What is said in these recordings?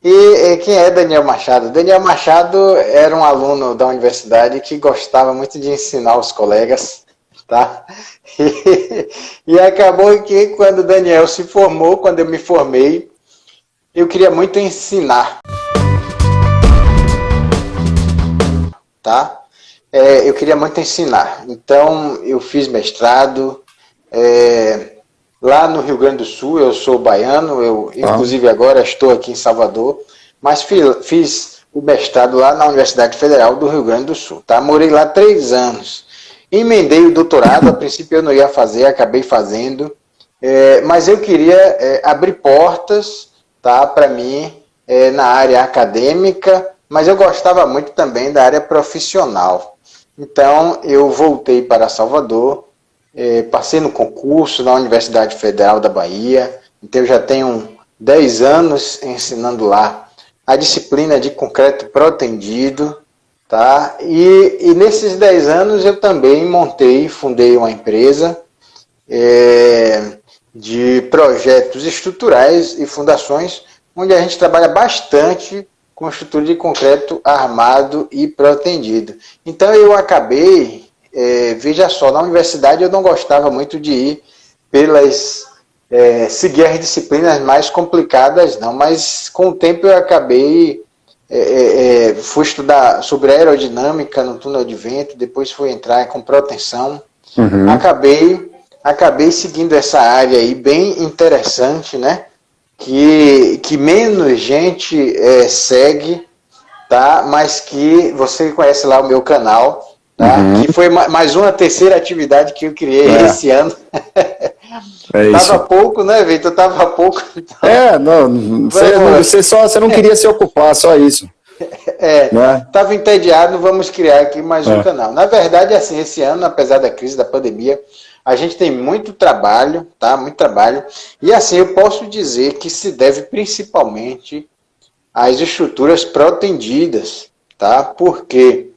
E quem é Daniel Machado? Daniel Machado era um aluno da universidade que gostava muito de ensinar os colegas, tá? E acabou que quando o Daniel se formou, quando eu me formei, eu queria muito ensinar, tá? Eu queria muito ensinar. Então, eu fiz mestrado lá no Rio Grande do Sul. Eu sou baiano, eu inclusive agora estou aqui em Salvador, mas fiz o mestrado lá na Universidade Federal do Rio Grande do Sul, tá? Morei lá 3 anos. Emendei o doutorado, a princípio eu não ia fazer, acabei fazendo, mas eu queria abrir portas, tá, para mim na área acadêmica, mas eu gostava muito também da área profissional. Então eu voltei para Salvador, passei no concurso na Universidade Federal da Bahia, então eu já tenho 10 anos ensinando lá a disciplina de concreto protendido, tá? E nesses 10 anos eu também fundei uma empresa de projetos estruturais e fundações, onde a gente trabalha bastante com estrutura de concreto armado e protendido. Então eu acabei, veja só, na universidade eu não gostava muito de ir seguir as disciplinas mais complicadas, não, mas com o tempo eu acabei, fui estudar sobre aerodinâmica no túnel de vento, depois fui entrar com proteção, acabei seguindo essa área aí bem interessante, né? Que menos gente segue, tá? Mas que você conhece lá o meu canal, tá? Que foi mais uma terceira atividade que eu criei esse ano. Tava pouco, né, Vitor? Tava pouco. Então... não, você não queria se ocupar, só isso. Tava entediado, vamos criar aqui mais um canal. Na verdade, assim, esse ano, apesar da crise da pandemia, a gente tem muito trabalho, tá? Muito trabalho. E assim, eu posso dizer que se deve principalmente às estruturas protendidas, tá? Por quê?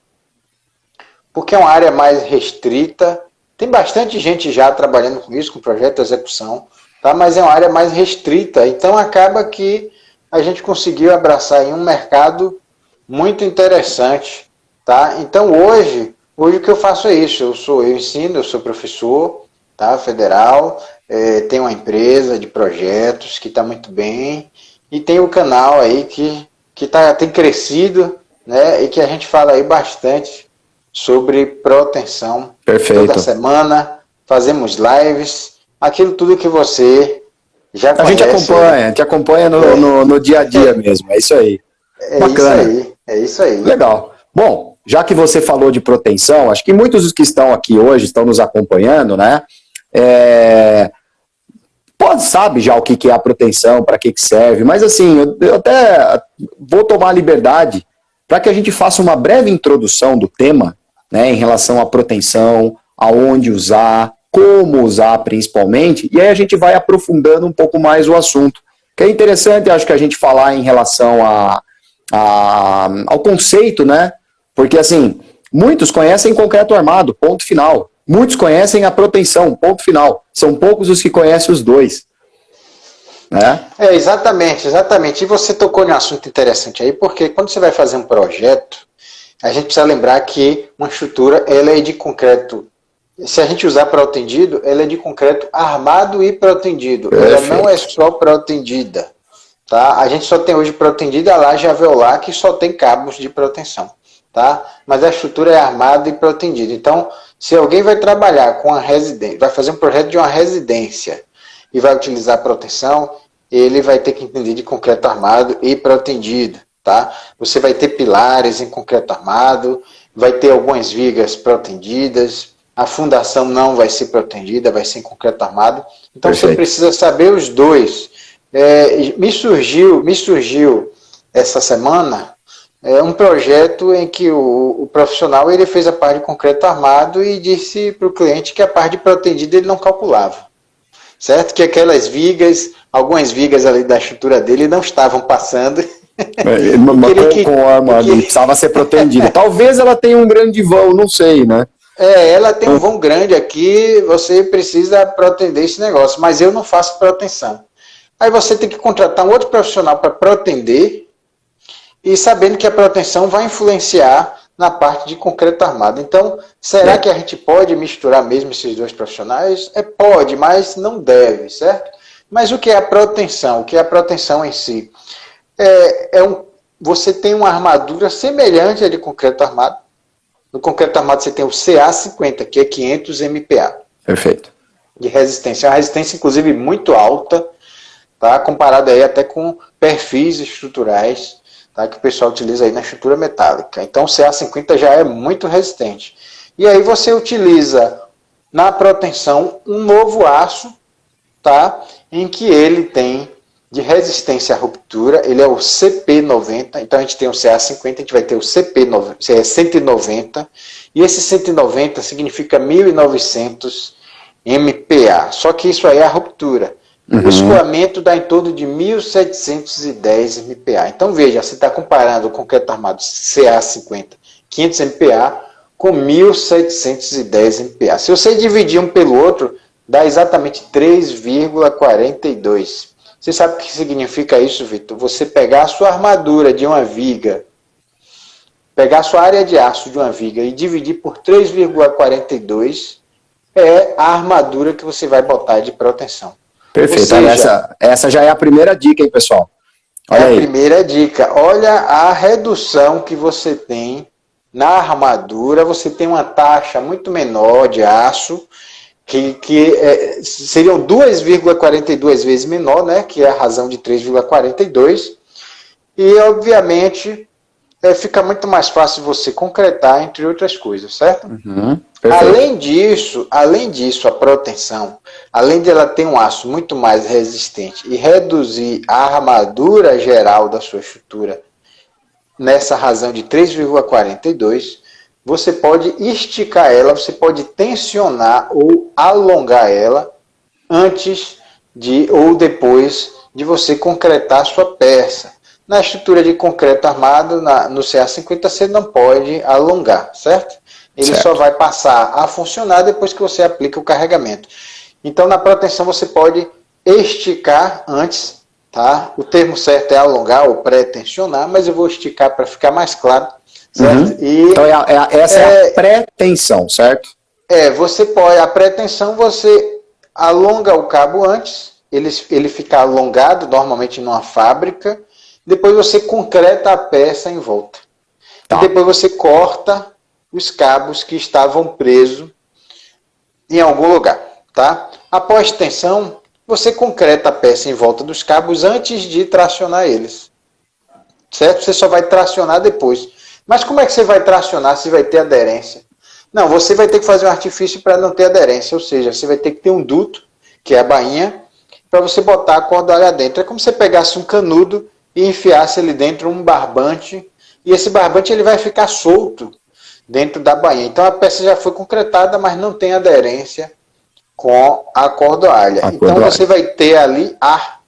Porque é uma área mais restrita. Tem bastante gente já trabalhando com isso, com projeto de execução, tá? Mas é uma área mais restrita. Então acaba que a gente conseguiu abraçar em um mercado muito interessante, tá? Então hoje o que eu faço é isso, eu ensino, eu sou professor, tá, federal, tenho uma empresa de projetos que está muito bem, e tem o canal aí que tem crescido, né, e que a gente fala aí bastante sobre proteção. Perfeito. Toda semana fazemos lives, aquilo tudo que você já conhece. A gente acompanha no dia a dia mesmo, é isso aí. Bacana. É isso aí. Legal. Bom, já que você falou de proteção, acho que muitos dos que estão aqui hoje estão nos acompanhando, né? Sabe já o que é a proteção, para que serve, mas assim, eu até vou tomar a liberdade para que a gente faça uma breve introdução do tema, né, em relação à proteção, aonde usar, como usar principalmente, e aí a gente vai aprofundando um pouco mais o assunto. Que é interessante, acho que a gente falar em relação ao conceito, né? Porque, assim, muitos conhecem concreto armado, ponto final. Muitos conhecem a proteção, ponto final. São poucos os que conhecem os dois. Né? Exatamente. E você tocou em um assunto interessante aí, porque quando você vai fazer um projeto, a gente precisa lembrar que uma estrutura, ela é de concreto. Se a gente usar protendido, ela é de concreto armado e protendido. Ela não é só protendida. Tá? A gente só tem hoje protendida a laje alveolar, que só tem cabos de proteção. Tá? Mas a estrutura é armada e protendida. Então, se alguém vai trabalhar com a residência, vai fazer um projeto de uma residência e vai utilizar proteção, ele vai ter que entender de concreto armado e protendido. Tá? Você vai ter pilares em concreto armado, vai ter algumas vigas protendidas, a fundação não vai ser protegida, vai ser em concreto armado. Então Perfeito. Você precisa saber os dois. Me surgiu essa semana um projeto em que o profissional ele fez a parte de concreto armado e disse para o cliente que a parte de protegida ele não calculava. Certo? Que aquelas vigas, algumas vigas ali da estrutura dele não estavam passando. Com armado, precisava ser protegida. Talvez ela tenha um grande vão, não sei, né? Ela tem um vão grande aqui, você precisa protender esse negócio, mas eu não faço proteção. Aí você tem que contratar um outro profissional para protender, e sabendo que a proteção vai influenciar na parte de concreto armado. Então, será que a gente pode misturar mesmo esses dois profissionais? Pode, mas não deve, certo? Mas o que é a proteção? O que é a proteção em si? Você tem uma armadura semelhante à de concreto armado. No concreto armado você tem o CA50, que é 500 MPa. Perfeito. De resistência. É uma resistência, inclusive, muito alta, tá? Comparado aí até com perfis estruturais, tá? Que o pessoal utiliza aí na estrutura metálica. Então o CA50 já é muito resistente. E aí você utiliza na proteção um novo aço, tá? Em que ele tem de resistência à ruptura, ele é o CP90, então a gente tem o CA50, a gente vai ter o CP190, e esse 190 significa 1900 MPa, só que isso aí é a ruptura. O escoamento dá em torno de 1710 MPa. Então veja, você está comparando o concreto armado CA50, 500 MPa, com 1710 MPa. Se você dividir um pelo outro, dá exatamente 3,42. Você sabe o que significa isso, Vitor? Você pegar a sua armadura de uma viga, pegar a sua área de aço de uma viga e dividir por 3,42 é a armadura que você vai botar de proteção. Perfeito. Seja, essa já é a primeira dica, hein, pessoal? Olha aí. A primeira dica. Olha a redução que você tem na armadura. Você tem uma taxa muito menor de aço, que seriam 2,42 vezes menor, né, que é a razão de 3,42, e obviamente fica muito mais fácil você concretar, entre outras coisas, certo? Além disso, a proteção, além de ela ter um aço muito mais resistente e reduzir a armadura geral da sua estrutura nessa razão de 3,42, você pode esticar ela, você pode tensionar ou alongar ela antes ou depois de você concretar a sua peça. Na estrutura de concreto armado, no CA50, você não pode alongar, certo? Ele só vai passar a funcionar depois que você aplica o carregamento. Então, na proteção, você pode esticar antes, tá? O termo certo é alongar ou pré-tensionar, mas eu vou esticar para ficar mais claro. Certo? Então essa é a pré-tensão, certo? Você pode, a pré-tensão você alonga o cabo antes, ele fica alongado normalmente numa fábrica, depois você concreta a peça em volta. Tá. E depois você corta os cabos que estavam presos em algum lugar, tá? Após tensão, você concreta a peça em volta dos cabos antes de tracionar eles. Certo? Você só vai tracionar depois. Mas como é que você vai tracionar se vai ter aderência? Não, você vai ter que fazer um artifício para não ter aderência, ou seja, você vai ter que ter um duto, que é a bainha, para você botar a cordalha dentro. É como se você pegasse um canudo e enfiasse ali dentro um barbante, e esse barbante ele vai ficar solto dentro da bainha. Então a peça já foi concretada, mas não tem aderência com a cordoalha. Então você vai ter ali ar,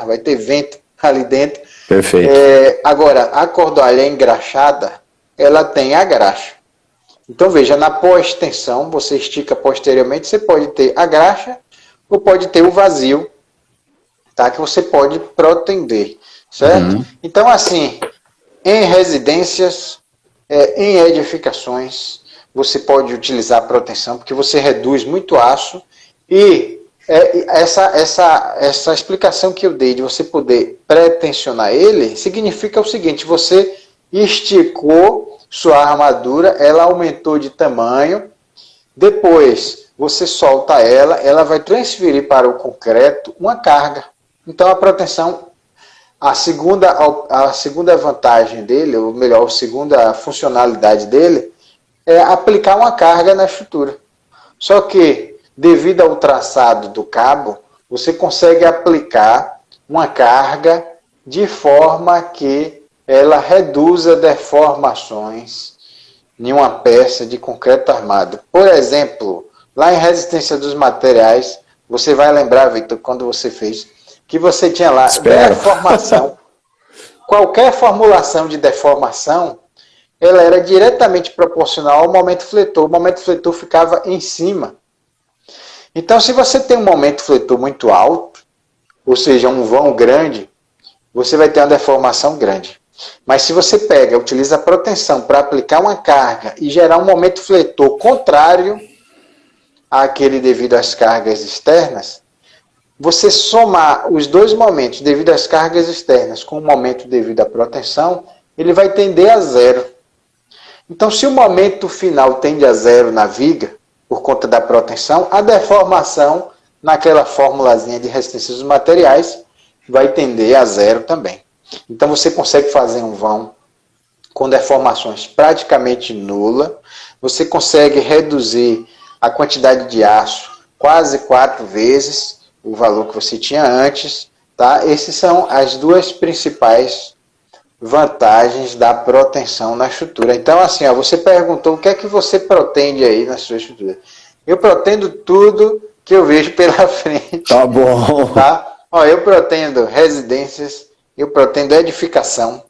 vai ter vento ali dentro. Perfeito. Agora, a cordoalha engraxada, ela tem a graxa. Então, veja, na pós-tensão, você estica posteriormente, você pode ter a graxa ou pode ter o vazio, tá? Que você pode protender, certo? Então, assim, em residências, em edificações, você pode utilizar a proteção, porque você reduz muito aço e essa explicação que eu dei de você poder pré-tensionar ele, significa o seguinte: você esticou sua armadura, ela aumentou de tamanho, depois você solta ela vai transferir para o concreto uma carga. Então a proteção, a segunda vantagem dele, ou melhor, a segunda funcionalidade dele, é aplicar uma carga na estrutura. Só que, devido ao traçado do cabo, você consegue aplicar uma carga de forma que ela reduza deformações em uma peça de concreto armado. Por exemplo, lá em resistência dos materiais, você vai lembrar, Victor, quando você fez, que você tinha lá deformação. Qualquer formulação de deformação, ela era diretamente proporcional ao momento fletor. O momento fletor ficava em cima. Então, se você tem um momento fletor muito alto, ou seja, um vão grande, você vai ter uma deformação grande. Mas se você utiliza a proteção para aplicar uma carga e gerar um momento fletor contrário àquele devido às cargas externas, você somar os dois momentos devido às cargas externas com o momento devido à proteção, ele vai tender a zero. Então, se o momento final tende a zero na viga, por conta da proteção, a deformação naquela formulazinha de resistência dos materiais vai tender a zero também. Então, você consegue fazer um vão com deformações praticamente nula, você consegue reduzir a quantidade de aço quase 4 vezes o valor que você tinha antes, tá? Essas são as duas principais vantagens da proteção na estrutura. Então, assim, ó, você perguntou o que é que você protende aí na sua estrutura. Eu protendo tudo que eu vejo pela frente. Tá bom. Tá? Ó, eu protendo residências, eu protendo edificação,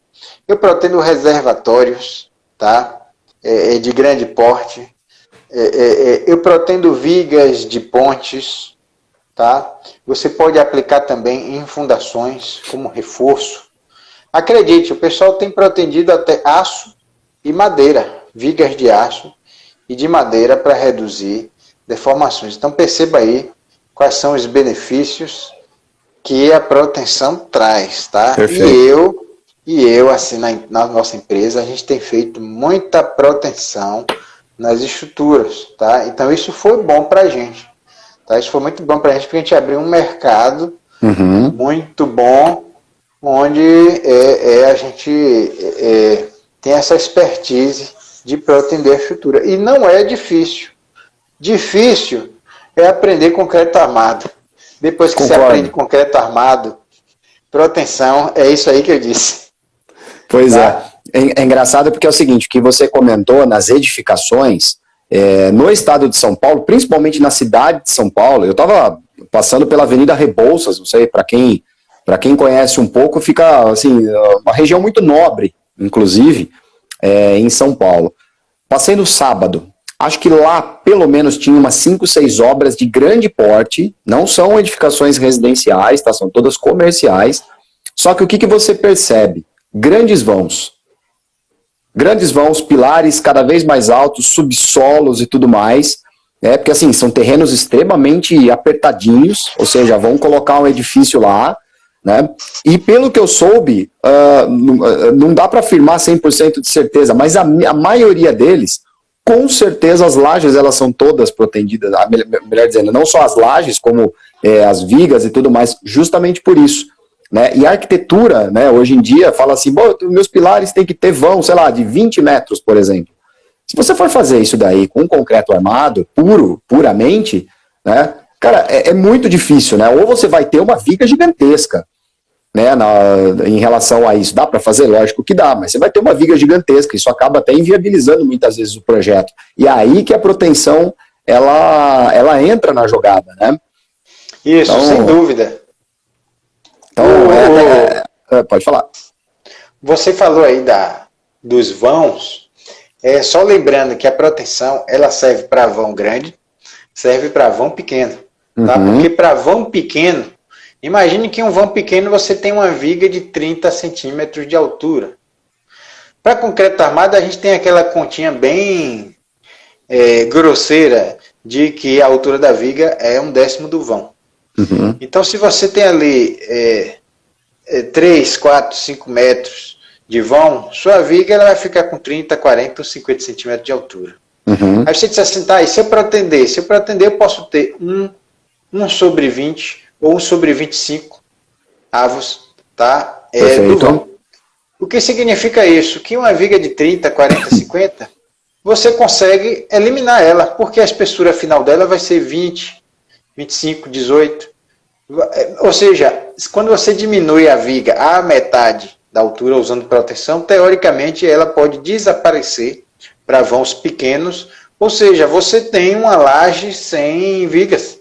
eu protendo reservatórios, tá? De grande porte, eu protendo vigas de pontes, tá? Você pode aplicar também em fundações como reforço. Acredite, o pessoal tem protendido até aço e madeira, vigas de aço e de madeira para reduzir deformações. Então perceba aí quais são os benefícios que a proteção traz, tá? Perfeito. E eu assim, na nossa empresa, a gente tem feito muita proteção nas estruturas, tá? Então isso foi bom para a gente, tá? Isso foi muito bom para a gente, porque a gente abriu um mercado muito bom, onde a gente tem essa expertise de protender a estrutura. E não é difícil. Difícil é aprender concreto armado. Depois que você aprende concreto armado, proteção, é isso aí que eu disse. Pois tá? É engraçado porque é o seguinte, que você comentou nas edificações, no estado de São Paulo, principalmente na cidade de São Paulo, eu estava passando pela Avenida Rebouças, não sei, para quem conhece um pouco, fica assim, uma região muito nobre, inclusive, em São Paulo. Passei no sábado, acho que lá pelo menos tinha umas 5, 6 obras de grande porte, não são edificações residenciais, tá? São todas comerciais, só que o que você percebe? Grandes vãos, pilares cada vez mais altos, subsolos e tudo mais, porque assim, são terrenos extremamente apertadinhos, ou seja, vão colocar um edifício lá, né? E pelo que eu soube, não dá para afirmar 100% de certeza, mas a maioria deles, com certeza as lajes elas são todas protegidas, melhor dizendo, não só as lajes, como as vigas e tudo mais, justamente por isso. Né? E a arquitetura, né, hoje em dia, fala assim, meus pilares têm que ter vão, sei lá, de 20 metros, por exemplo. Se você for fazer isso daí com concreto armado, puramente, né, cara, é muito difícil, né? Ou você vai ter uma viga gigantesca, né, em relação a isso. Dá para fazer? Lógico que dá, mas você vai ter uma viga gigantesca, isso acaba até inviabilizando muitas vezes o projeto. E é aí que a proteção, ela entra na jogada, né? Isso, então, sem dúvida. Então, pode falar. Você falou aí dos vãos, só lembrando que a proteção, ela serve para vão grande, serve para vão pequeno, tá? Porque para vão pequeno, imagine que em um vão pequeno você tem uma viga de 30 centímetros de altura. Para concreto armado, a gente tem aquela continha bem grosseira de que a altura da viga é 1/10 do vão. Então, se você tem ali 3, 4, 5 metros de vão, sua viga ela vai ficar com 30, 40 ou 50 centímetros de altura. Aí você diz assim, tá, e se eu pretender? Se eu pretender, eu posso ter 1/20 ou 1/25 avos, tá? Do vão. O que significa isso? Que uma viga de 30, 40, 50, você consegue eliminar ela, porque a espessura final dela vai ser 20, 25, 18. Ou seja, quando você diminui a viga à metade da altura usando proteção, teoricamente ela pode desaparecer para vãos pequenos, ou seja, você tem uma laje sem vigas.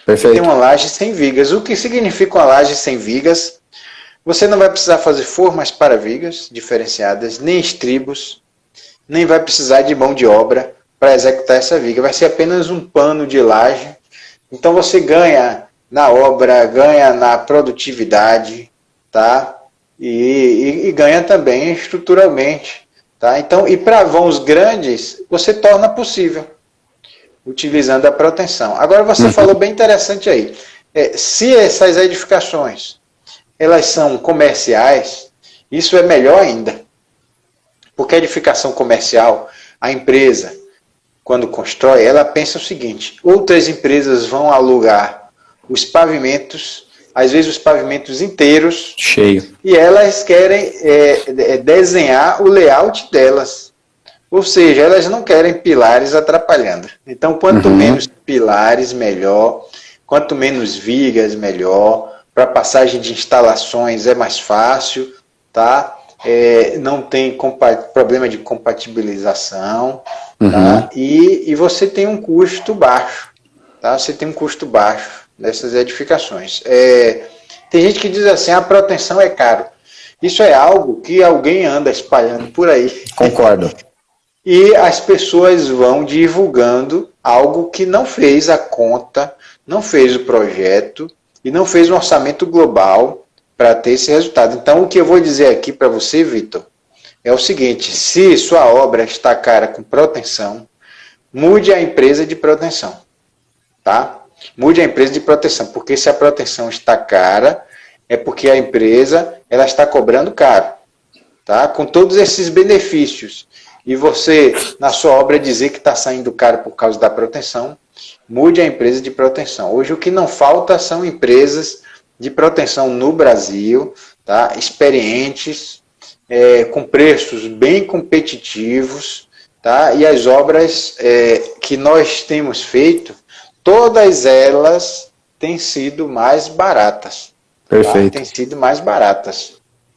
Perfeito. Tem uma laje sem vigas. O que significa uma laje sem vigas? Você não vai precisar fazer formas para vigas diferenciadas, nem estribos, nem vai precisar de mão de obra para executar essa viga. Vai ser apenas um pano de laje. Então você ganha na obra, ganha na produtividade, tá? e ganha também estruturalmente. Tá? Então, e para vãos grandes, você torna possível, utilizando a proteção. Agora, você falou bem interessante aí. Se essas edificações elas são comerciais, isso é melhor ainda. Porque a edificação comercial, a empresa, quando constrói, ela pensa o seguinte: outras empresas vão alugar os pavimentos, às vezes os pavimentos inteiros, cheio, e elas querem desenhar o layout delas. Ou seja, elas não querem pilares atrapalhando. Então, quanto menos pilares, melhor. Quanto menos vigas, melhor. Para passagem de instalações é mais fácil, tá? Não tem problema de compatibilização, tá? E você tem um custo baixo, tá? Você tem um custo baixo dessas edificações. Tem gente que diz assim: a proteção é caro. Isso é algo que alguém anda espalhando por aí. Concordo. E as pessoas vão divulgando algo que não fez a conta, não fez o projeto e não fez um orçamento global para ter esse resultado. Então, o que eu vou dizer aqui para você, Vitor, é o seguinte: se sua obra está cara com proteção, mude a empresa de proteção, tá? Mude a empresa de proteção, porque se a proteção está cara, é porque a empresa ela está cobrando caro, tá? Com todos esses benefícios. E você, na sua obra, dizer que está saindo caro por causa da proteção, mude a empresa de proteção. Hoje o que não falta são empresas de proteção no Brasil, tá? Experientes, com preços bem competitivos, tá? E as obras que nós temos feito, todas elas têm sido mais baratas. Perfeito. Tá? Têm sido mais baratas.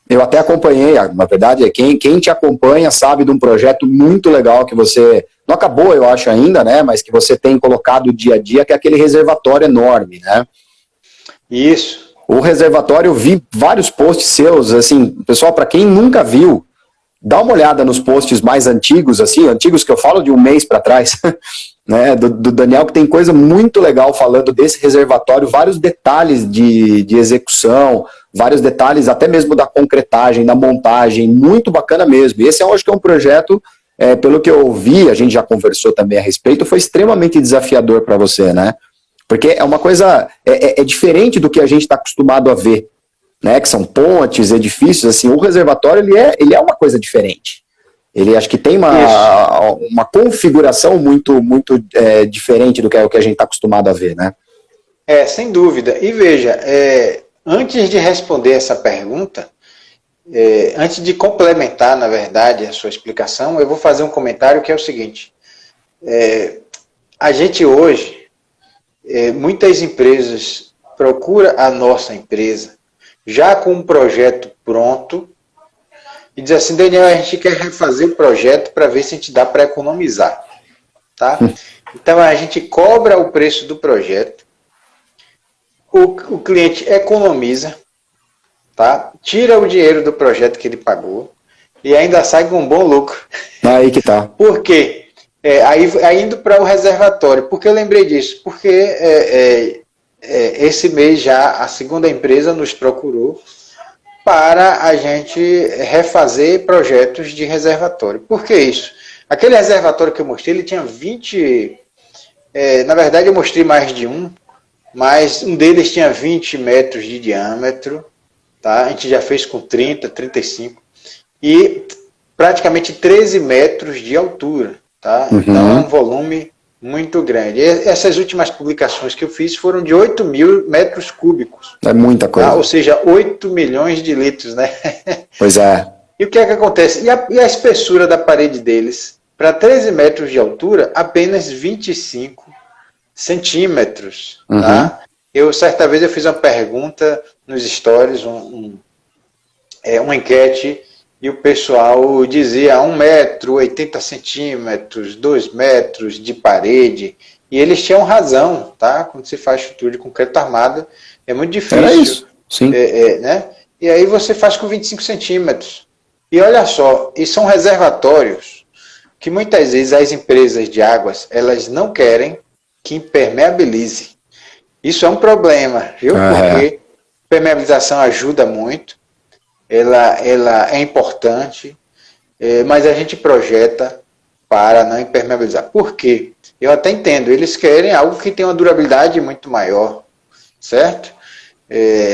Eu até acompanhei, na verdade, quem te acompanha sabe de um projeto muito legal que você, não acabou eu acho ainda, né, mas que você tem colocado dia a dia, que é aquele reservatório enorme, né? Isso. O reservatório, eu vi vários posts seus, assim, pessoal, para quem nunca viu, dá uma olhada nos posts mais antigos, assim, antigos que eu falo de um mês para trás, né, do Daniel, que tem coisa muito legal falando desse reservatório, vários detalhes de execução, vários detalhes até mesmo da concretagem, da montagem, muito bacana mesmo. E esse eu acho que é um projeto, pelo que eu vi, a gente já conversou também a respeito, foi extremamente desafiador para você, né? Porque é uma coisa, é diferente do que a gente está acostumado a ver, né? Que são pontes, edifícios, assim, o reservatório ele é uma coisa diferente. Ele acho que tem uma configuração muito diferente do que é o que a gente está acostumado a ver, né? Sem dúvida. E veja, antes de responder essa pergunta, antes de complementar, na verdade, a sua explicação, eu vou fazer um comentário que é o seguinte. A gente hoje, muitas empresas procuram a nossa empresa já com um projeto pronto e diz assim: Daniel, a gente quer refazer o projeto para ver se a gente dá para economizar. Tá? Então a gente cobra o preço do projeto, o cliente economiza, tá? Tira o dinheiro do projeto que ele pagou e ainda sai com um bom lucro. Aí que tá. Por quê? Aí indo para o reservatório. Por que eu lembrei disso? Porque esse mês já a segunda empresa nos procurou para a gente refazer projetos de reservatório. Por que isso? Aquele reservatório que eu mostrei, ele tinha 20... na verdade, eu mostrei mais de um, mas um deles tinha 20 metros de diâmetro, tá? A gente já fez com 30, 35, e praticamente 13 metros de altura. Tá? Então é um volume muito grande. E essas últimas publicações que eu fiz foram de 8 mil metros cúbicos. É muita coisa. Tá? Ou seja, 8 milhões de litros, né? Pois é. E o que é que acontece? E a espessura da parede deles? Para 13 metros de altura, apenas 25 centímetros. Tá? Certa vez eu fiz uma pergunta nos stories, uma enquete, e o pessoal dizia 1 metro, 80 centímetros, 2 metros de parede, e eles tinham razão, tá? Quando se faz estrutura de concreto armado, é muito difícil. Era isso, sim. Né? E aí você faz com 25 centímetros. E olha só, e são reservatórios que muitas vezes as empresas de águas, elas não querem que impermeabilize. Isso é um problema, viu? Porque permeabilização ajuda muito, ela é importante, mas a gente projeta para não impermeabilizar. Por quê? Eu até entendo, eles querem algo que tenha uma durabilidade muito maior, certo?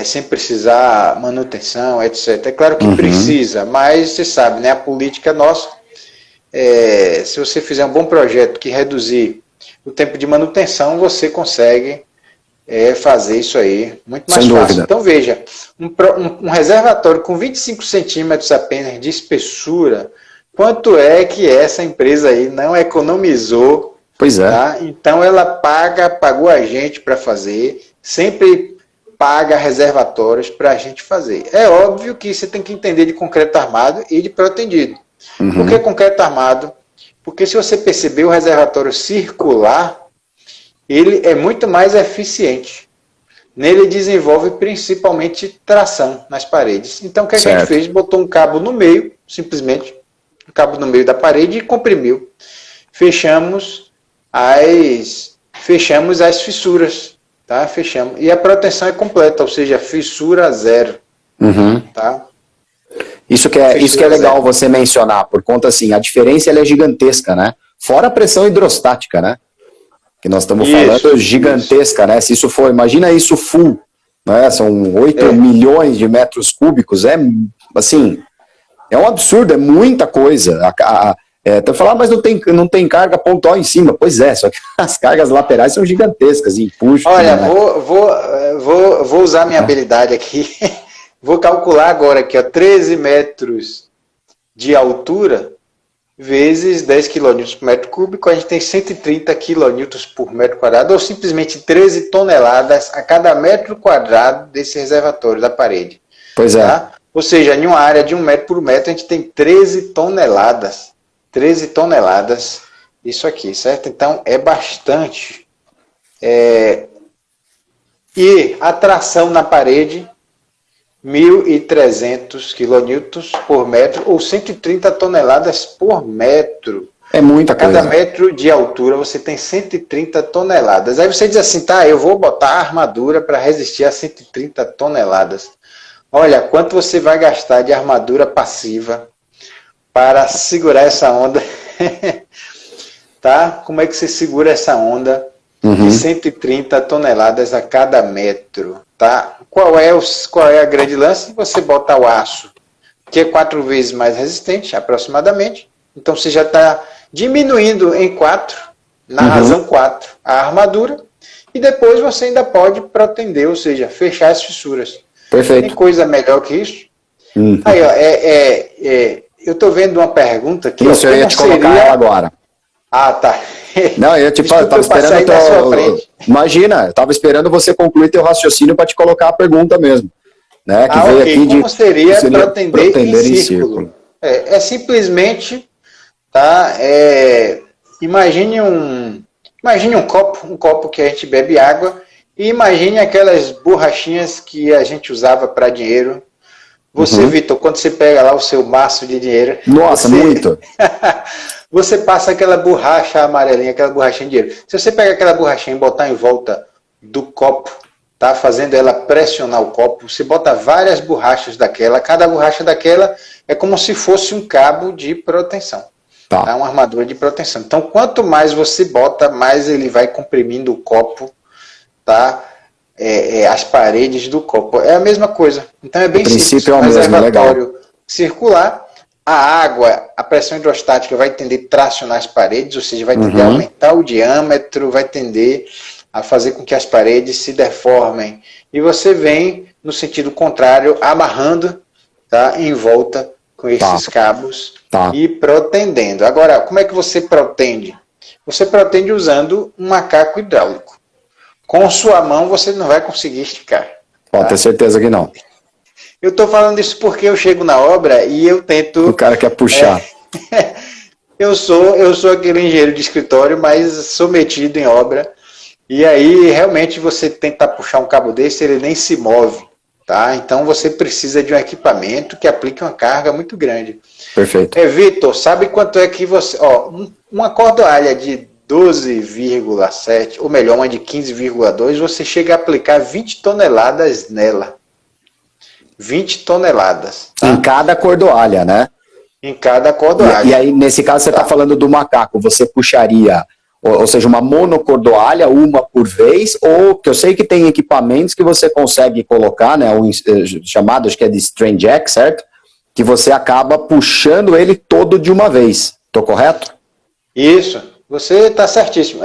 Sem precisar manutenção, etc. É claro que precisa, mas você sabe, né, a política nossa, se você fizer um bom projeto que reduzir o tempo de manutenção, você consegue fazer isso aí muito mais Sem fácil. dúvida. Então veja, um reservatório com 25 centímetros apenas de espessura, quanto é que essa empresa aí não economizou? Pois é. Tá? Então ela pagou a gente para fazer, sempre paga reservatórios para a gente fazer. É óbvio que você tem que entender de concreto armado e de protendido. Por que concreto armado? Porque se você perceber o reservatório circular, ele é muito mais eficiente. Nele desenvolve principalmente tração nas paredes. Então o que a gente fez? Botou um cabo no meio, simplesmente, um cabo no meio da parede e comprimiu. Fechamos as fissuras, tá? Fechamos. E a proteção é completa, ou seja, fissura zero. Tá? Isso que é legal você mencionar, por conta assim, a diferença ela é gigantesca, né? Fora a pressão hidrostática, né? Que nós estamos falando gigantesca, né? Se isso for, imagina isso full, né? São 8 milhões de metros cúbicos, assim, é um absurdo, é muita coisa. Então falar, mas não tem carga pontual em cima. Pois é, só que as cargas laterais são gigantescas, empuxo. Olha, né? vou usar minha habilidade aqui. Vou calcular agora aqui, ó, 13 metros de altura vezes 10 kN por metro cúbico, a gente tem 130 kN por metro quadrado, ou simplesmente 13 toneladas a cada metro quadrado desse reservatório da parede. Pois é. Tá? Ou seja, em uma área de 1 metro por metro, a gente tem 13 toneladas. 13 toneladas, isso aqui, certo? Então, é bastante. E a tração na parede, 1.300 kN por metro, ou 130 toneladas por metro. É muita coisa. A cada metro de altura você tem 130 toneladas. Aí você diz assim, tá, eu vou botar a armadura para resistir a 130 toneladas. Olha, quanto você vai gastar de armadura passiva para segurar essa onda? Tá? Como é que você segura essa onda de 130 toneladas a cada metro? Tá? Qual é a grande lance? Você bota o aço, que é 4 vezes mais resistente, aproximadamente. Então você já está diminuindo em 4, na razão 4, a armadura. E depois você ainda pode protender, ou seja, fechar as fissuras. Perfeito. Tem coisa melhor que isso? Aí, ó, eu estou vendo uma pergunta aqui. Isso, eu ia te colocar ela agora. Ah, tá. Não, eu tava esperando. Imagina, eu estava esperando você concluir teu raciocínio para te colocar a pergunta mesmo. Né, que veio aqui como seria protender em círculo? É simplesmente, tá? Imagine um copo que a gente bebe água, e imagine aquelas borrachinhas que a gente usava para dinheiro. Você, Vitor, quando você pega lá o seu maço de dinheiro... Nossa, muito! Você passa aquela borracha amarelinha, aquela borrachinha de dinheiro. Se você pegar aquela borrachinha e botar em volta do copo, tá? Fazendo ela pressionar o copo, você bota várias borrachas daquela, cada borracha daquela é como se fosse um cabo de proteção. Tá? Uma armadura de proteção. Então, quanto mais você bota, mais ele vai comprimindo o copo, tá? As paredes do copo. É a mesma coisa. Então é bem simples. O princípio é o mesmo, reservatório circular, a água, a pressão hidrostática vai tender a tracionar as paredes, ou seja, vai tender a aumentar o diâmetro, vai tender a fazer com que as paredes se deformem. E você vem, no sentido contrário, amarrando, tá, em volta com esses cabos e protendendo. Agora, como é que você protende? Você protende usando um macaco hidráulico. Com sua mão você não vai conseguir esticar. Pode ter certeza que não. Eu estou falando isso porque eu chego na obra e eu tento... O cara quer puxar. Eu sou aquele engenheiro de escritório, mas sou metido em obra. E aí, realmente, você tentar puxar um cabo desse, ele nem se move. Tá? Então, você precisa de um equipamento que aplique uma carga muito grande. Perfeito. Vitor, sabe quanto é que você... uma cordoalha de 12,7, ou melhor, uma de 15,2, você chega a aplicar 20 toneladas nela. 20 toneladas. Tá? Em cada cordoalha, né? Em cada cordoalha. E aí, nesse caso, você está falando do macaco, você puxaria, ou seja, uma monocordoalha, uma por vez, ou que eu sei que tem equipamentos que você consegue colocar, né, chamado, acho que é de strain jack, certo? Que você acaba puxando ele todo de uma vez. Estou correto? Isso, você está certíssimo.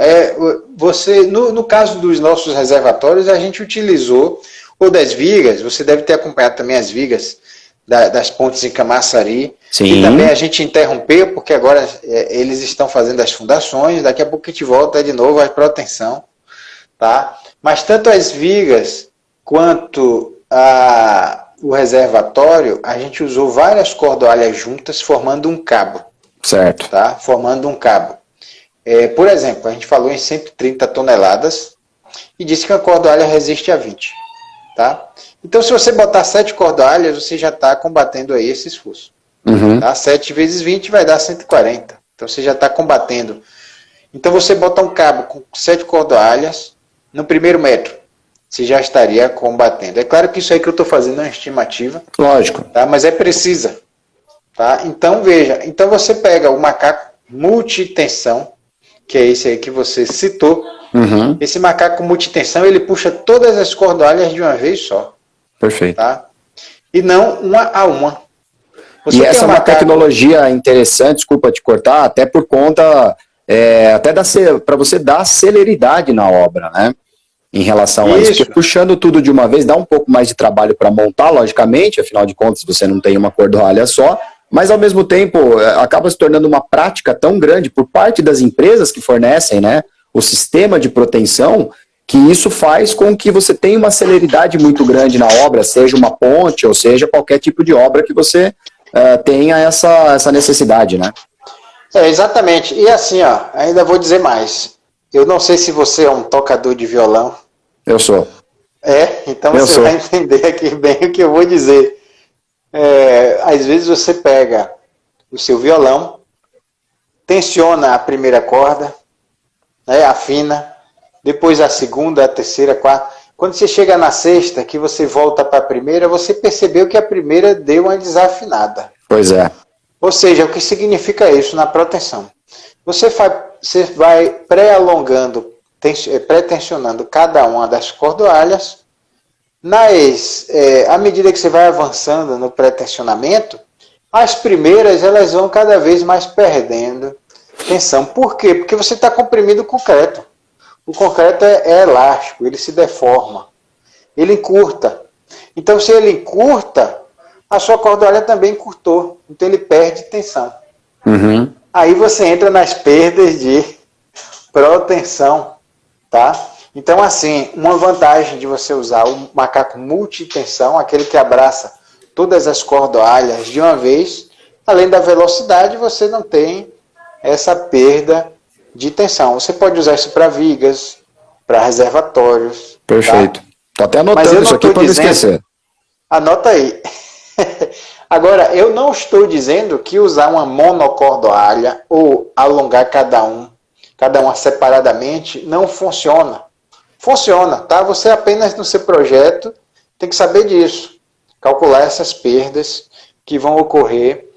No caso dos nossos reservatórios, a gente utilizou, ou das vigas, você deve ter acompanhado também as vigas das pontes em Camaçari, Sim. que também a gente interrompeu, porque agora eles estão fazendo as fundações, daqui a pouco a gente volta de novo à proteção, tá? Mas tanto as vigas quanto o reservatório, a gente usou várias cordoalhas juntas, formando um cabo. Certo. Tá? Formando um cabo. Por exemplo, a gente falou em 130 toneladas e disse que uma cordoalha resiste a 20. Tá? Então, se você botar 7 cordoalhas, você já está combatendo aí esse esforço. Uhum. Tá? 7 vezes 20 vai dar 140. Então, você já está combatendo. Então, você bota um cabo com 7 cordoalhas no primeiro metro. Você já estaria combatendo. É claro que isso aí que eu estou fazendo é uma estimativa. Lógico. Tá? Mas é precisa. Tá? Então, veja. Então, você pega o macaco multitensão, que é esse aí que você citou. Uhum. Esse macaco multitensão, ele puxa todas as cordoalhas de uma vez só. Perfeito. Tá? E não uma a uma. Você e essa é uma tecnologia interessante, desculpa te cortar, até por conta, até para você dar celeridade na obra, né? Em relação a isso. Porque puxando tudo de uma vez dá um pouco mais de trabalho para montar, logicamente, afinal de contas você não tem uma cordoalha só, mas ao mesmo tempo acaba se tornando uma prática tão grande por parte das empresas que fornecem, né, o sistema de proteção, que isso faz com que você tenha uma celeridade muito grande na obra, seja uma ponte, ou seja, qualquer tipo de obra que você tenha essa necessidade, né? Exatamente. E assim, ó, ainda vou dizer mais. Eu não sei se você é um tocador de violão. Eu sou. Então você vai entender aqui bem o que eu vou dizer. Às vezes você pega o seu violão, tensiona a primeira corda, né, afina, depois a segunda, a terceira, a quarta. Quando você chega na sexta, que você volta para a primeira, você percebeu que a primeira deu uma desafinada. Pois é. Ou seja, o que significa isso na proteção? Você vai pré-alongando, pré-tensionando cada uma das cordoalhas. À medida que você vai avançando no pré-tensionamento, as primeiras elas vão cada vez mais perdendo tensão. Por quê? Porque você está comprimindo o concreto. O concreto é elástico, ele se deforma, ele encurta. Então, se ele encurta, a sua cordoalha também encurtou. Então, ele perde tensão. Uhum. Aí você entra nas perdas de proteção, tá? Então, assim, uma vantagem de você usar o macaco multitensão, aquele que abraça todas as cordoalhas de uma vez, além da velocidade, você não tem essa perda de tensão. Você pode usar isso para vigas, para reservatórios. Perfeito. Tá? Tô até anotando isso aqui para não esquecer. Anota aí. Agora, eu não estou dizendo que usar uma monocordoalha ou alongar cada uma separadamente, não funciona. Funciona, tá? Você apenas no seu projeto tem que saber disso. Calcular essas perdas que vão ocorrer,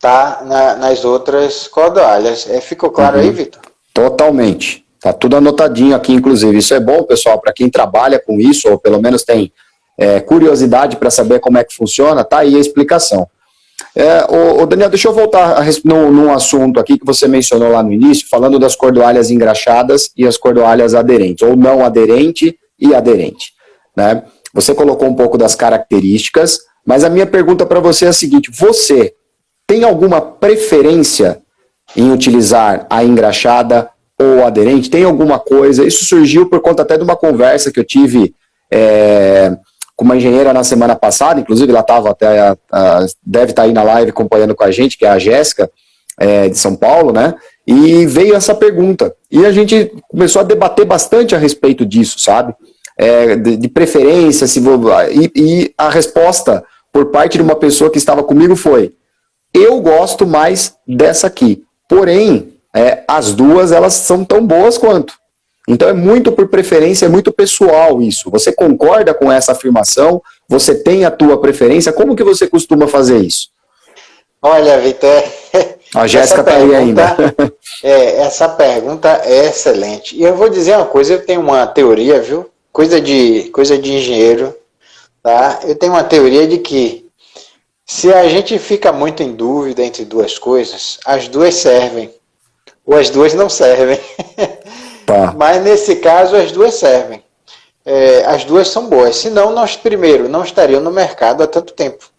tá? Nas outras cordoalhas. Ficou claro aí, Vitor? Totalmente. Tá tudo anotadinho aqui, inclusive. Isso é bom, pessoal, para quem trabalha com isso, ou pelo menos tem curiosidade para saber como é que funciona, tá aí a explicação. Daniel, deixa eu voltar num assunto aqui que você mencionou lá no início, falando das cordoalhas engraxadas e as cordoalhas aderentes, ou não aderente e aderente, né? Você colocou um pouco das características, mas a minha pergunta para você é a seguinte: você tem alguma preferência em utilizar a engraxada ou aderente? Tem alguma coisa? Isso surgiu por conta até de uma conversa que eu tive com uma engenheira na semana passada, inclusive ela deve estar aí na live acompanhando com a gente, que é a Jéssica, de São Paulo, né? E veio essa pergunta. E a gente começou a debater bastante a respeito disso, sabe? De preferência, e a resposta por parte de uma pessoa que estava comigo foi: eu gosto mais dessa aqui. Porém, as duas, elas são tão boas quanto. Então é muito por preferência, é muito pessoal isso. Você concorda com essa afirmação? Você tem a tua preferência? Como que você costuma fazer isso? Olha, Vitor, a Jéssica está aí ainda. Essa pergunta é excelente. E eu vou dizer uma coisa, eu tenho uma teoria, viu? Coisa de engenheiro, tá? Eu tenho uma teoria de que se a gente fica muito em dúvida entre duas coisas, as duas servem, ou as duas não servem. Tá. Mas nesse caso as duas servem. As duas são boas. Senão nós primeiro não estariam no mercado há tanto tempo.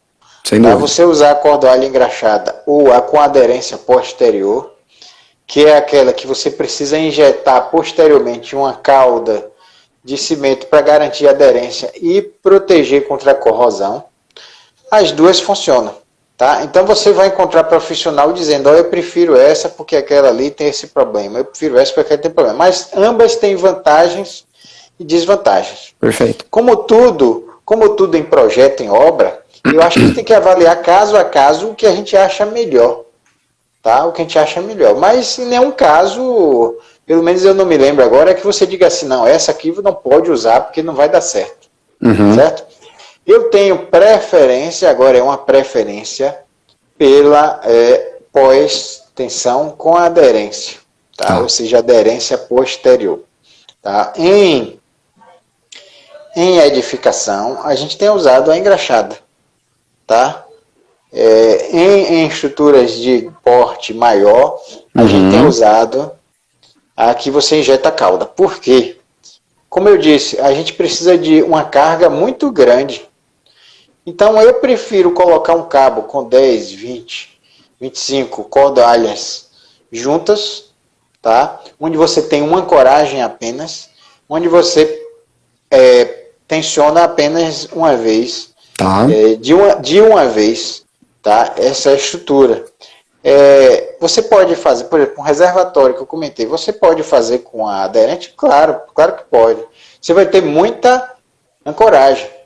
Para você usar a cordoalha engraxada ou a com aderência posterior, que é aquela que você precisa injetar posteriormente uma cauda de cimento para garantir a aderência e proteger contra a corrosão, as duas funcionam. Tá? Então você vai encontrar profissional dizendo, eu prefiro essa porque aquela ali tem esse problema, eu prefiro essa porque aquela tem problema. Mas ambas têm vantagens e desvantagens. Perfeito. Como tudo em projeto, em obra, eu acho que a gente tem que avaliar caso a caso o que a gente acha melhor. Tá? O que a gente acha melhor. Mas em nenhum caso, pelo menos eu não me lembro agora, é que você diga assim, não, essa aqui não pode usar porque não vai dar certo. Certo? Eu tenho preferência, agora é uma preferência, pela pós-tensão com aderência, tá? Ou seja, aderência posterior. Tá? Em edificação, a gente tem usado a engraxada. Tá? Em estruturas de porte maior, a gente tem usado a que você injeta a cauda. Por quê? Como eu disse, a gente precisa de uma carga muito grande. Então eu prefiro colocar um cabo com 10, 20, 25 cordoalhas juntas, tá? Onde você tem uma ancoragem apenas, onde você tensiona apenas uma vez, tá? De uma vez, tá? Essa estrutura. Você pode fazer, por exemplo, um reservatório que eu comentei, você pode fazer com a aderente? Claro que pode. Você vai ter muita ancoragem.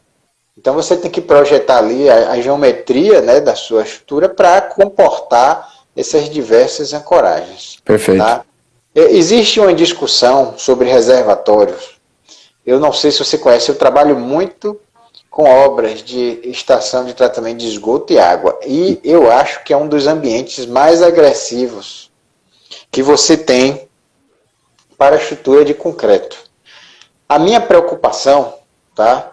Então você tem que projetar ali a geometria, né, da sua estrutura para comportar essas diversas ancoragens. Perfeito. Tá? Existe uma discussão sobre reservatórios. Eu não sei se você conhece, eu trabalho muito com obras de estação de tratamento de esgoto e água. E eu acho que é um dos ambientes mais agressivos que você tem para a estrutura de concreto. A minha preocupação, tá?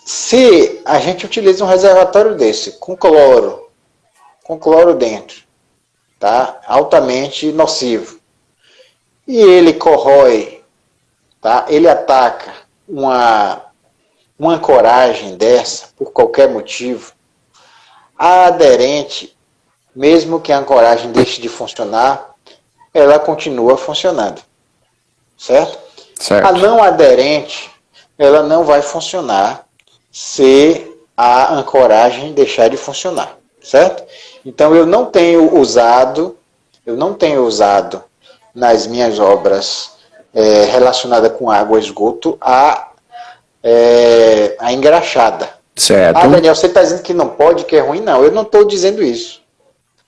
Se a gente utiliza um reservatório desse com cloro dentro, tá? Altamente nocivo, e ele corrói, tá? Ele ataca uma ancoragem dessa por qualquer motivo, a aderente, mesmo que a ancoragem deixe de funcionar, ela continua funcionando, certo? A não aderente, ela não vai funcionar se a ancoragem deixar de funcionar, certo? Então eu não tenho usado nas minhas obras relacionadas com água e esgoto a engraxada. Certo. Daniel, você está dizendo que não pode, que é ruim? Não, eu não estou dizendo isso.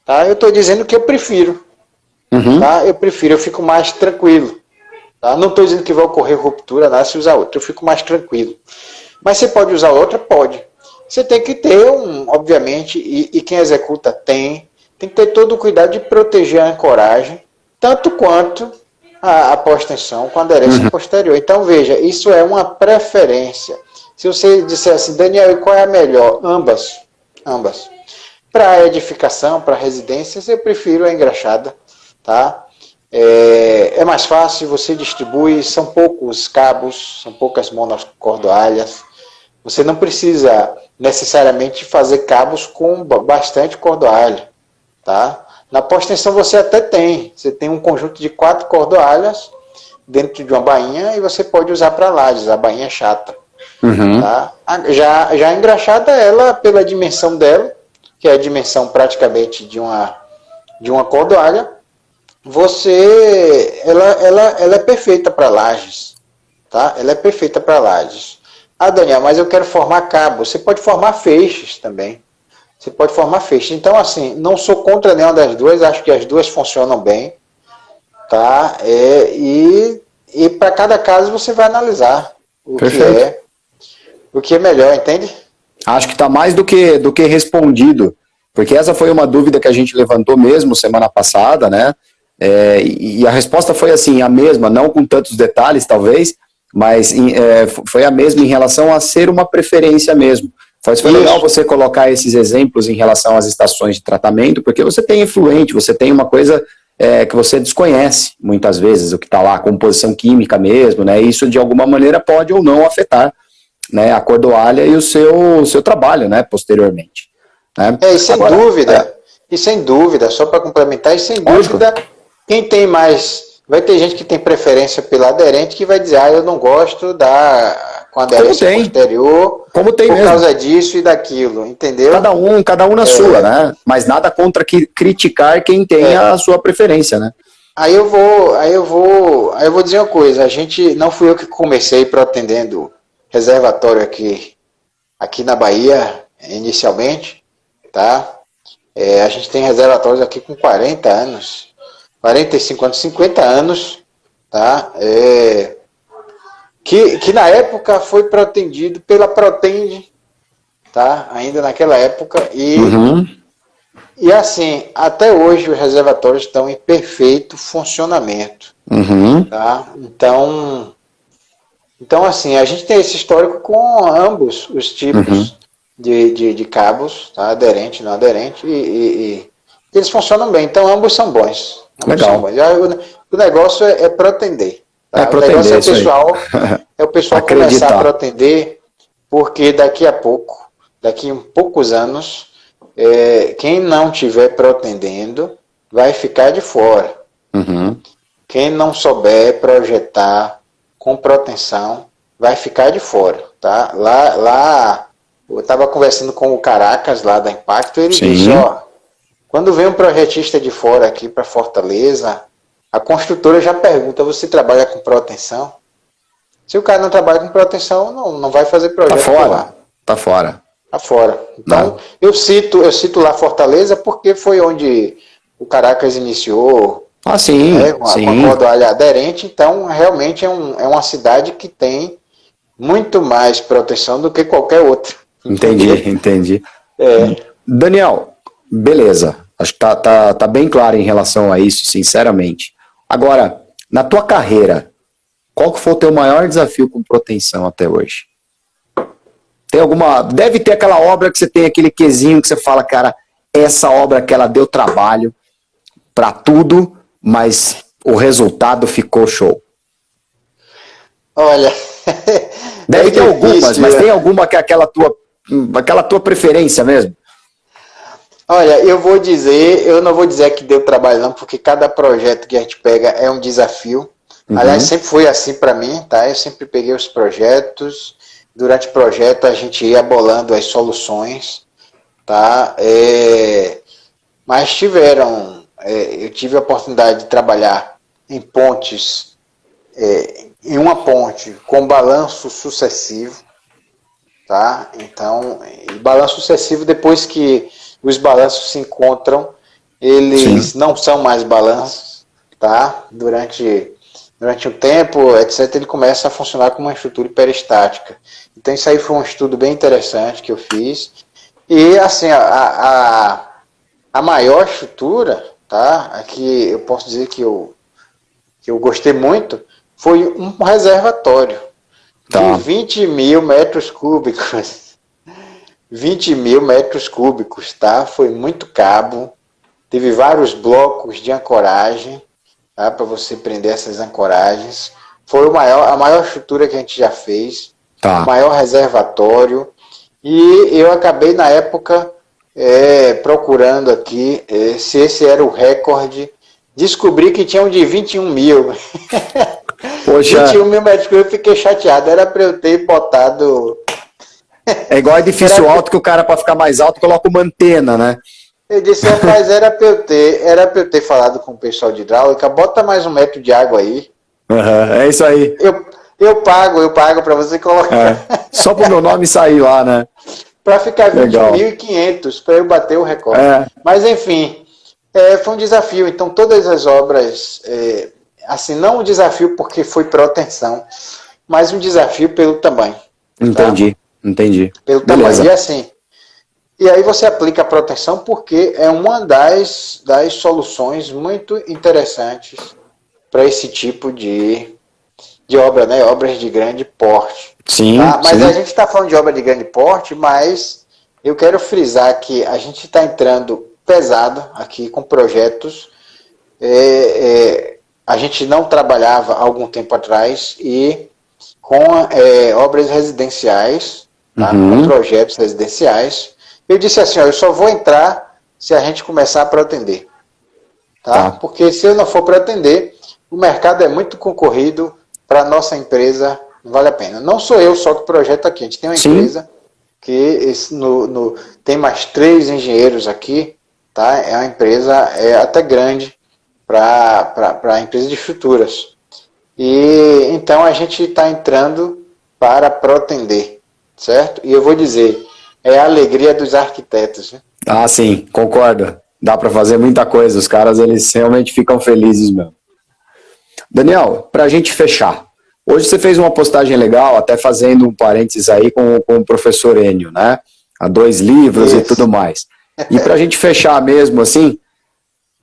Tá? Eu estou dizendo que eu prefiro. Tá? Eu fico mais tranquilo. Tá? Não estou dizendo que vai ocorrer ruptura, nada, se usar outra. Eu fico mais tranquilo. Mas você pode usar outra? Pode. Você tem que ter, obviamente, e quem executa tem que ter todo o cuidado de proteger a ancoragem, tanto quanto a pós-tensão com aderência posterior. Então, veja, isso é uma preferência. Se você disser assim, Daniel, e qual é a melhor? Ambas. Para edificação, para residências, eu prefiro a engraxada. Tá? É mais fácil, você distribui, são poucos cabos, são poucas monocordoalhas. Você não precisa necessariamente fazer cabos com bastante cordoalha. Tá? Na pós-tensão você até tem. Você tem um conjunto de 4 cordoalhas dentro de uma bainha e você pode usar para lajes, a bainha chata. Tá? Já a engraxada, ela, pela dimensão dela, que é a dimensão praticamente de uma cordoalha, ela é perfeita para lajes. Tá? Ela é perfeita para lajes. Daniel, mas eu quero formar cabo. Você pode formar feixes também. Você pode formar feixes. Então, assim, não sou contra nenhuma das duas, acho que as duas funcionam bem. tá? E para cada caso você vai analisar o que é melhor, entende? Acho que está mais do que respondido, porque essa foi uma dúvida que a gente levantou mesmo semana passada, né? E a resposta foi assim, a mesma, não com tantos detalhes talvez, mas foi a mesma em relação a ser uma preferência mesmo. Foi legal você colocar esses exemplos em relação às estações de tratamento, porque você tem efluente, você tem uma coisa que você desconhece muitas vezes, o que está lá, a composição química mesmo, né? Isso de alguma maneira pode ou não afetar, né, a cordoalha e o seu trabalho, né, posteriormente. Né? E sem dúvida, só para complementar, e sem dúvida, quem tem mais, vai ter gente que tem preferência pela aderente que vai dizer, eu não gosto com a aderência posterior, como tem por mesmo. Causa disso e daquilo, entendeu? Cada um na sua, né? Mas nada contra criticar quem tem a sua preferência, né? Aí eu vou dizer uma coisa, não fui eu que comecei pretendendo reservatório aqui na Bahia, inicialmente, tá? A gente tem reservatórios aqui com 40 anos, 45 anos, 50 anos, tá? Que na época foi protendido pela Protende, tá? Ainda naquela época, e assim, até hoje os reservatórios estão em perfeito funcionamento, tá? Então, assim, a gente tem esse histórico com ambos os tipos de cabos, tá? Aderente, não aderente, e eles funcionam bem. Então, ambos são bons. Legal. O negócio é protender. Tá? O negócio é o pessoal começar a protender, porque daqui em poucos anos, quem não estiver protendendo vai ficar de fora. Quem não souber projetar com proteção vai ficar de fora, tá? Lá eu estava conversando com o Caracas lá da Impacto, ele disse, quando vem um projetista de fora aqui para Fortaleza, a construtora já pergunta, você trabalha com proteção? Se o cara não trabalha com proteção, não vai fazer projeto lá. Tá fora. Tá fora. Então, eu cito lá Fortaleza porque foi onde o Caracas iniciou com a cordoalha aderente, então realmente é uma cidade que tem muito mais proteção do que qualquer outra. Entendi. Daniel, beleza. Acho que tá bem claro em relação a isso, sinceramente. Agora, na tua carreira, qual que foi o teu maior desafio com proteção até hoje? Deve ter aquela obra que você tem aquele quesinho que você fala, cara, essa obra que ela deu trabalho para tudo, mas o resultado ficou show. Olha, deve ter algumas, mas tem alguma que é aquela tua preferência mesmo? Olha, eu não vou dizer que deu trabalho não, porque cada projeto que a gente pega é um desafio. Aliás, sempre foi assim para mim, tá? Eu sempre peguei os projetos, durante o projeto a gente ia bolando as soluções, tá? Mas eu tive a oportunidade de trabalhar em pontes, em uma ponte com balanço sucessivo, tá? Então, balanço sucessivo, depois que os balanços se encontram, eles não são mais balanços, tá? Durante o tempo, etc., ele começa a funcionar como uma estrutura hiperestática. Então, isso aí foi um estudo bem interessante que eu fiz. E, assim, a maior estrutura, tá? Aqui eu posso dizer que eu gostei muito, foi um reservatório de 20 mil metros cúbicos. 20 mil metros cúbicos, tá? Foi muito cabo, teve vários blocos de ancoragem, tá? Para você prender essas ancoragens. Foi a maior estrutura que a gente já fez, o maior reservatório, e eu acabei na época procurando aqui se esse era o recorde. Descobri que tinha um de 21 mil. Poxa. 21 mil metros cúbicos, eu fiquei chateado, era para eu ter botado... É igual edifício alto que o cara, para ficar mais alto, coloca uma antena, né? Eu disse, rapaz, era pra eu ter falado com o pessoal de hidráulica, bota mais 1 metro de água aí. É isso aí. Eu pago para você colocar. Só pro meu nome sair lá, né? Para ficar 21.500, para eu bater o recorde. Mas, enfim, foi um desafio. Então, todas as obras assim, não um desafio porque foi pró-tensão, mas um desafio pelo tamanho. Entendi, tá? Entendi. Pelo Beleza. tamanho. E assim, e aí você aplica a proteção porque é uma das soluções muito interessantes para esse tipo de obra, né? Obras de grande porte. Sim, Tá? Mas sim. a gente está falando de obra de grande porte, mas eu quero frisar que a gente está entrando pesado aqui com projetos. A gente não trabalhava há algum tempo atrás e com obras residenciais, tá? Com projetos residenciais. Eu disse assim, ó, eu só vou entrar se a gente começar para atender. Tá? Porque se eu não for para atender, o mercado é muito concorrido, para a nossa empresa não vale a pena. Não sou eu só que projeto aqui, a gente tem uma empresa que tem mais 3 engenheiros aqui, tá? É uma empresa até grande para a empresa de estruturas. E então a gente está entrando para protender, certo? E eu vou dizer, é a alegria dos arquitetos. Né? Ah, sim, concordo. Dá para fazer muita coisa. Os caras, eles realmente ficam felizes mesmo. Daniel, para a gente fechar. Hoje você fez uma postagem legal, até fazendo um parênteses aí com o professor Enio, né? Há 2 livros e tudo mais. E para a gente fechar mesmo, assim,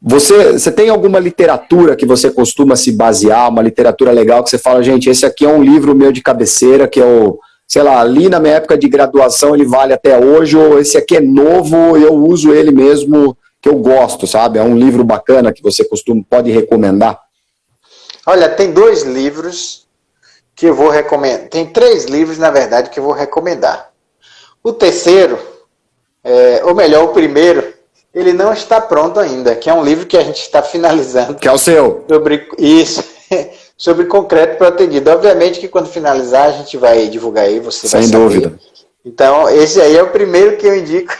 você tem alguma literatura que você costuma se basear, uma literatura legal que você fala, gente, esse aqui é um livro meu de cabeceira, que eu, sei lá, ali na minha época de graduação ele vale até hoje, ou esse aqui é novo, eu uso ele mesmo, que eu gosto, sabe? É um livro bacana que você pode recomendar? Olha, tem 2 livros que eu vou recomendar. Tem 3 livros, na verdade, que eu vou recomendar. O terceiro, ou melhor, o primeiro, ele não está pronto ainda, que é um livro que a gente está finalizando. Que é o seu. Sobre isso, sobre concreto protegido. Obviamente que quando finalizar a gente vai divulgar aí, você vai saber. Sem dúvida. Então, esse aí é o primeiro que eu indico.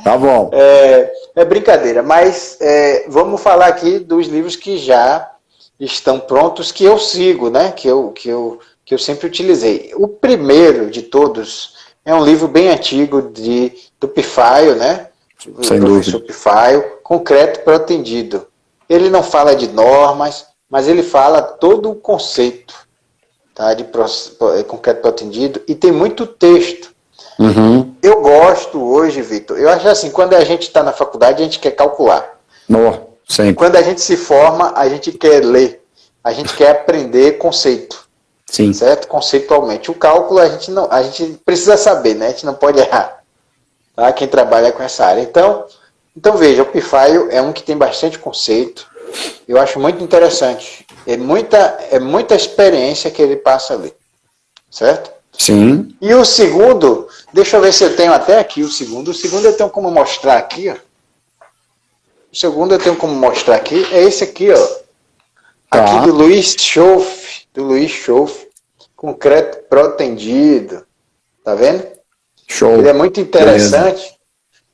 Tá bom. É brincadeira, mas vamos falar aqui dos livros que já estão prontos, que eu sigo, né? Que eu sempre utilizei. O primeiro de todos é um livro bem antigo do Pifáio, né? Sem do professor Pifáio, Concreto Protendido. Ele não fala de normas, mas ele fala todo o conceito, tá? De concreto protendido, e tem muito texto. Eu gosto hoje, Vitor, eu acho assim, quando a gente está na faculdade, a gente quer calcular. Sempre. Quando a gente se forma, a gente quer ler, a gente quer aprender conceito. Sim. Certo? Conceitualmente. O cálculo a gente precisa saber, né? A gente não pode errar. Tá? Quem trabalha com essa área. Então veja, o Pifáio é um que tem bastante conceito. Eu acho muito interessante. É muita experiência que ele passa ali. Certo? Sim. E o segundo, deixa eu ver se eu tenho até aqui o segundo. O segundo eu tenho como mostrar aqui, ó. O segundo eu tenho como mostrar aqui. É esse aqui, ó. Aqui do Luiz Schoff. Concreto Protendido. Tá vendo? Show. Ele é muito interessante.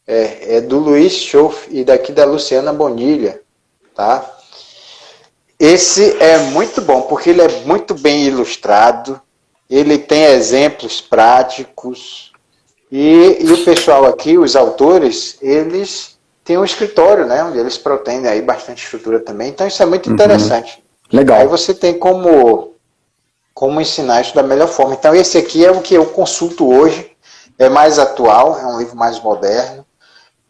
É do Luiz Schoff e daqui da Luciana Bonilha. Tá? Esse é muito bom, porque ele é muito bem ilustrado. Ele tem exemplos práticos. E o pessoal aqui, os autores, eles têm um escritório, né? Onde eles pretendem aí bastante estrutura também. Então isso é muito interessante. Legal. Aí você tem como ensinar isso da melhor forma. Então esse aqui é o que eu consulto hoje. É mais atual, é um livro mais moderno,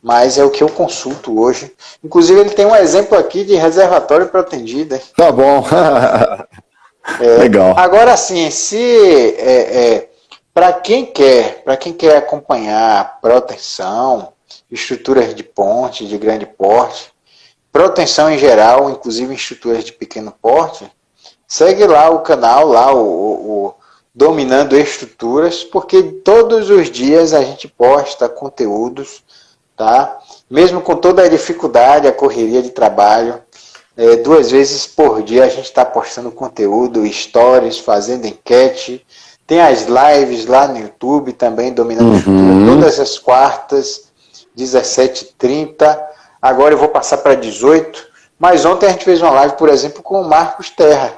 mas é o que eu consulto hoje. Inclusive ele tem um exemplo aqui de reservatório protendido. Hein? Tá bom. Legal. Agora sim, para quem quer acompanhar proteção, estruturas de ponte, de grande porte, proteção em geral, inclusive em estruturas de pequeno porte, segue lá o canal, lá o Dominando Estruturas, porque todos os dias a gente posta conteúdos, tá? Mesmo com toda a dificuldade, a correria de trabalho, 2 vezes por dia a gente está postando conteúdo, stories, fazendo enquete, tem as lives lá no YouTube também, Dominando Estruturas, todas as quartas, 17h30, agora eu vou passar para 18, mas ontem a gente fez uma live, por exemplo, com o Marcos Terra,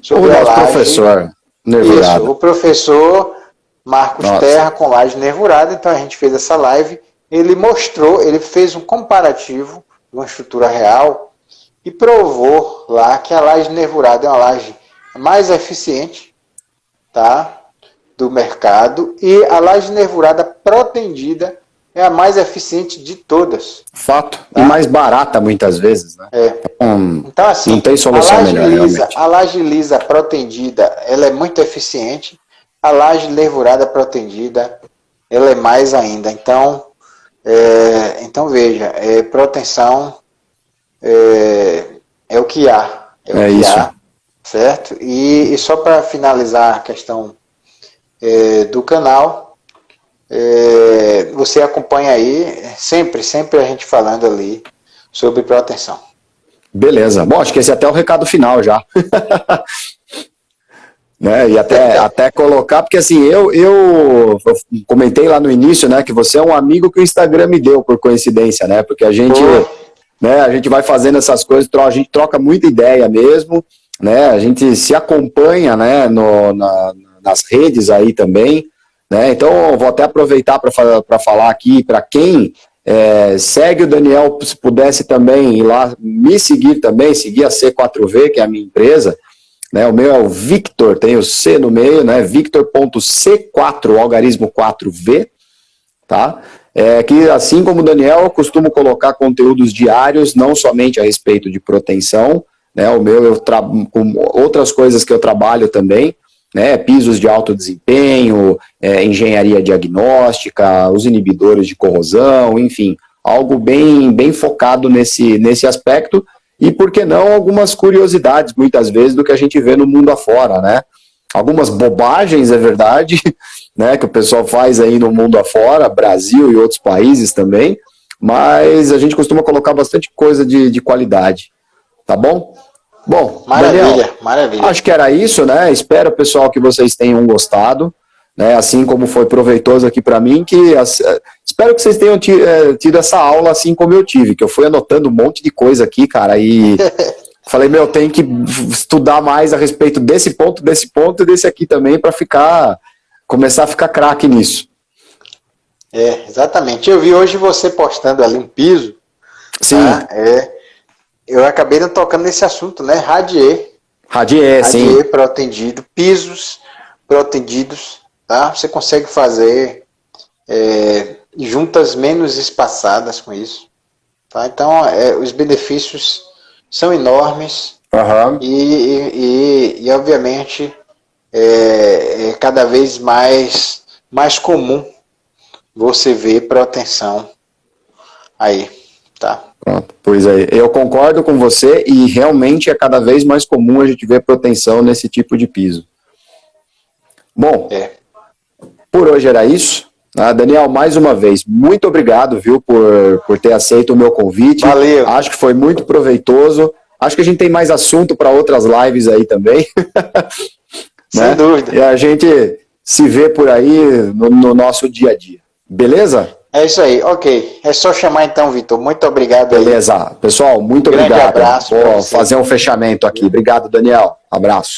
sobre o nosso professor nervurado. Isso, o professor Marcos Terra com laje nervurada. Então a gente fez essa live, ele fez um comparativo de uma estrutura real e provou lá que a laje nervurada é uma laje mais eficiente, tá, do mercado, e a laje nervurada protendida é a mais eficiente de todas. Fato. Tá? E mais barata muitas vezes, né? Então, assim, não tem solução melhor, a laje lisa protendida, ela é muito eficiente. A laje nervurada protendida, ela é mais ainda. Então, veja, proteção é o que há. É o que há, certo? E só para finalizar a questão do canal, você acompanha aí, sempre a gente falando ali sobre proteção. Beleza. Bom, acho que esse é até o recado final já. Né? E até colocar, porque assim, eu comentei lá no início, né, que você é um amigo que o Instagram me deu, por coincidência, né? Porque a gente vai fazendo essas coisas, a gente troca muita ideia mesmo, né? A gente se acompanha, né, nas redes aí também, né? Então, eu vou até aproveitar para falar aqui, para quem segue o Daniel, se pudesse também ir lá me seguir também, seguir a C4V, que é a minha empresa, né? O meu é o Victor, tem o C no meio, né? Victor.C4, algarismo 4V, tá? Que assim como o Daniel, eu costumo colocar conteúdos diários, não somente a respeito de proteção, né? O meu, com outras coisas que eu trabalho também, né? Pisos de alto desempenho, engenharia diagnóstica, os inibidores de corrosão, enfim, algo bem focado nesse aspecto, e por que não algumas curiosidades, muitas vezes, do que a gente vê no mundo afora, né? Algumas bobagens, é verdade, né, que o pessoal faz aí no mundo afora, Brasil e outros países também, mas a gente costuma colocar bastante coisa de qualidade, tá bom? Bom, Daniel, maravilha. Acho que era isso, né? Espero, pessoal, que vocês tenham gostado, né? Assim como foi proveitoso aqui para mim, espero que vocês tenham tido essa aula assim como eu tive, que eu fui anotando um monte de coisa aqui, cara, e falei, tem que estudar mais a respeito desse ponto e desse aqui também, para começar a ficar craque nisso. Exatamente. Eu vi hoje você postando ali um piso. Sim. Tá? Eu acabei não tocando nesse assunto, né? Radier, sim. protendido, pisos protendidos, tá? Você consegue fazer juntas menos espaçadas com isso, tá? Então, os benefícios são enormes. Uhum. E obviamente, é cada vez mais comum você ver proteção aí, tá? Pronto. Pois é, eu concordo com você e realmente é cada vez mais comum a gente ver proteção nesse tipo de piso. Bom, por hoje era isso. Daniel, mais uma vez, muito obrigado, viu, por ter aceito o meu convite. Valeu. Acho que foi muito proveitoso. Acho que a gente tem mais assunto para outras lives aí também. Sem dúvida. E a gente se vê por aí no nosso dia a dia. Beleza? É isso aí, ok. É só chamar então, Vitor. Muito obrigado. Beleza. Pessoal, muito obrigado. Grande abraço. Vou fazer um fechamento aqui. Obrigado, Daniel. Abraço.